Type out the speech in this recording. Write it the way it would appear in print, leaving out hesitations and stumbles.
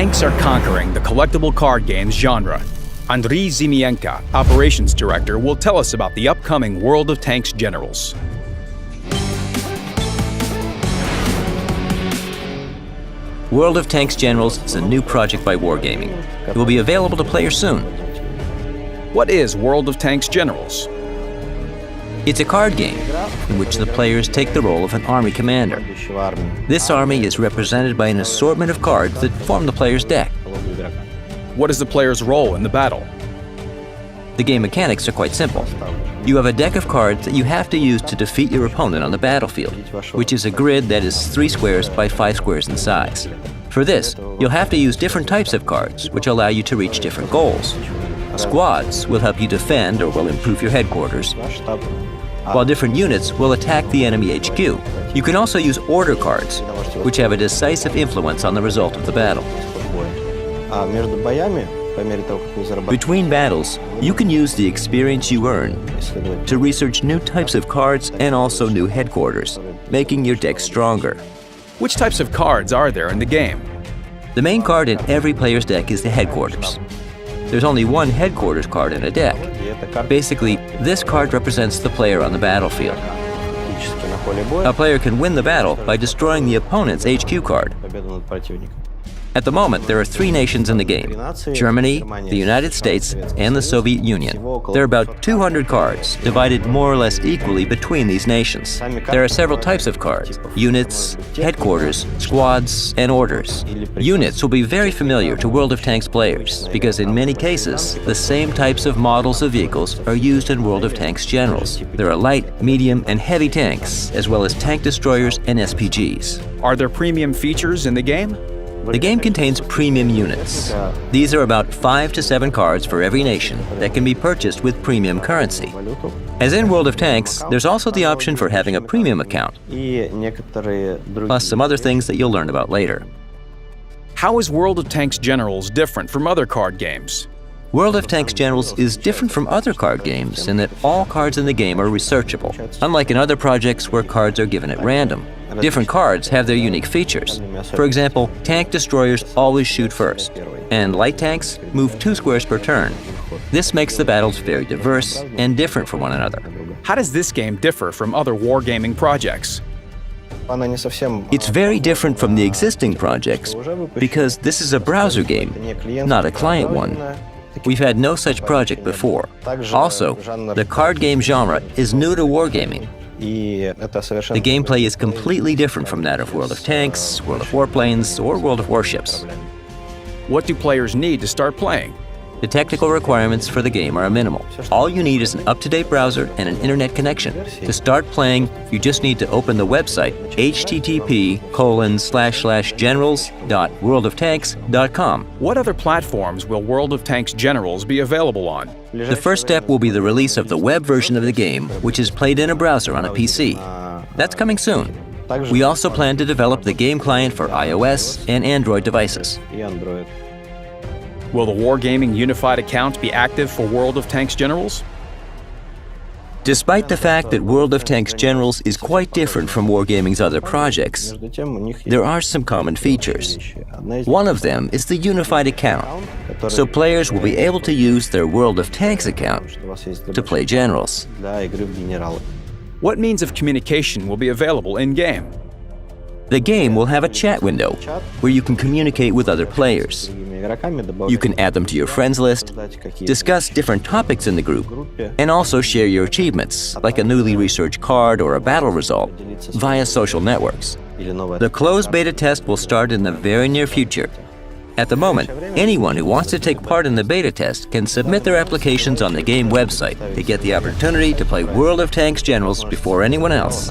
Tanks are conquering the collectible card games genre. Andriy Zimienko, Operations Director, will tell us about the upcoming World of Tanks Generals. World of Tanks Generals is a new project by Wargaming. It will be available to players soon. What is World of Tanks Generals? It's a card game in which the players take the role of an army commander. This army is represented by an assortment of cards that form the player's deck. What is the player's role in the battle? The game mechanics are quite simple. You have a deck of cards that you have to use to defeat your opponent on the battlefield, which is a grid that is 3 squares by 5 squares in size. For this, you'll have to use different types of cards, which allow you to reach different goals. Squads will help you defend or will improve your headquarters, while different units will attack the enemy HQ. You can also use order cards, which have a decisive influence on the result of the battle. Between battles, you can use the experience you earn to research new types of cards and also new headquarters, making your deck stronger. Which types of cards are there in the game? The main card in every player's deck is the headquarters. There's only one headquarters card in a deck. Basically, this card represents the player on the battlefield. A player can win the battle by destroying the opponent's HQ card. At the moment, there are 3 nations in the game: Germany, the United States, and the Soviet Union. There are about 200 cards, divided more or less equally between these nations. There are several types of cards: units, headquarters, squads, and orders. Units will be very familiar to World of Tanks players, because in many cases, the same types of models of vehicles are used in World of Tanks Generals. There are light, medium, and heavy tanks, as well as tank destroyers and SPGs. Are there premium features in the game? The game contains premium units. These are about 5 to 7 cards for every nation that can be purchased with premium currency. As in World of Tanks, there's also the option for having a premium account, plus some other things that you'll learn about later. How is World of Tanks Generals different from other card games? World of Tanks Generals is different from other card games in that all cards in the game are researchable, unlike in other projects where cards are given at random. Different cards have their unique features. For example, tank destroyers always shoot first, and light tanks move 2 squares per turn. This makes the battles very diverse and different from one another. How does this game differ from other wargaming projects? It's very different from the existing projects because this is a browser game, not a client one. We've had no such project before. Also, the card game genre is new to wargaming. The gameplay is completely different from that of World of Tanks, World of Warplanes, or World of Warships. What do players need to start playing? The technical requirements for the game are minimal. All you need is an up-to-date browser and an internet connection. To start playing, you just need to open the website http://generals.worldoftanks.com. What other platforms will World of Tanks Generals be available on? The first step will be the release of the web version of the game, which is played in a browser on a PC. That's coming soon. We also plan to develop the game client for iOS and Android devices. Will the Wargaming Unified account be active for World of Tanks Generals? Despite the fact that World of Tanks Generals is quite different from Wargaming's other projects, there are some common features. One of them is the Unified account, so players will be able to use their World of Tanks account to play Generals. What means of communication will be available in-game? The game will have a chat window where you can communicate with other players. You can add them to your friends list, discuss different topics in the group, and also share your achievements, like a newly researched card or a battle result, via social networks. The closed beta test will start in the very near future. At the moment, anyone who wants to take part in the beta test can submit their applications on the game website to get the opportunity to play World of Tanks Generals before anyone else.